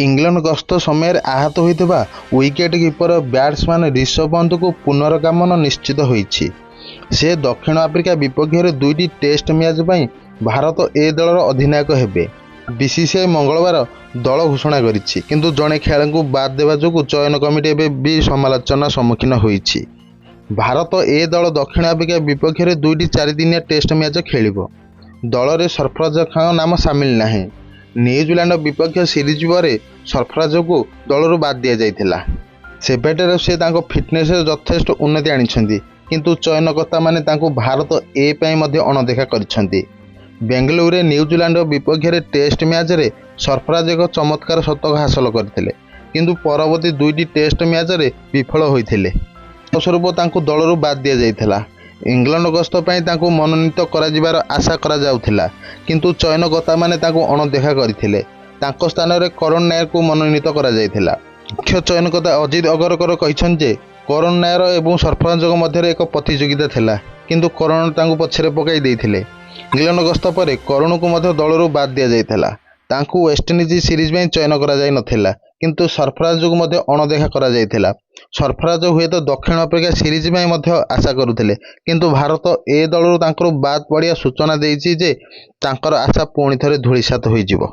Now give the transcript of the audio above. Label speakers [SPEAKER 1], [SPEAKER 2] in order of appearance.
[SPEAKER 1] England गस्त समय आहत होता wicket keeper batsman Rishabh Pant को पुनर्गमन निश्चित होईछि। से दक्षिण आफ्रिका विपक्ष में 2टी टेस्ट मैच पर भारत ए दलर अधिनायक हेबे। बीसीसीआई मंगलवार दल घोषणा करिछि, किंतु जड़े खेल को बाद देवा जो चयन कमिटी एवं भी समालोचना सम्मुखीन होईछि। भारत ए दल दक्षिण आफ्रिका विपक्ष में 2टी 4 दिनिया टेस्ट मैच खेलिब। दल में सरफराज खान नाम सामिल नहीं। न्यूजीलैंड विपक्ष सीरीज पर सरफराज को दलरू बाद दि जाइथिला। सेपेटर से फिटनेस यथेष्ट उन्नति आनिछन्ति, किंतु चयनकर्ता माने तांको भारत ए पई मध्य अणदेखा करिछन्ति। बेंगलुरु न्यूजीलैंड विपक्ष में टेस्ट मैच रे सरफराज एक चमत्कार शतक हासिल करथिले, किंतु परवर्ती 2टी टेस्ट मैच रे विफल होइथिले। फलस्वरूप तांको दलरू बाद दि जाइथिला। इंग्लैंड गस्त पर मनोनीत कर आशा करा जाउथिला, किंतु चयनकर्ता माने तांको अणदेखा करथिले। तांको स्थान रे करण नायर को मनोनीत करा जाइथिला। मुख्य चयनकर्ता अजित अगरकर कहिछन जे करण नायर एवं सरफराज मध्य एक प्रतियोगिता थिला, किंतु करण तांको पछरे पकाई देइथिले। इंग्लैंड गस्त पर करण को मध्य दलरू बाद दि जाइथिला। तांको वेस्टइंडीज सीरीज में चयन करा जाय नथिला, किंतु सरफराज को मध्य अणदेखा करा जाइथिला। सरफराज हुए तो दक्षिण आफ्रिका सीरीज में मध्य आशा करुथिले, किंतु भारत ए दलरू तांकर बाद पड़िया सूचना देइछि जे तांकर आशा पुणी थरे धूलिसात होइजिवो।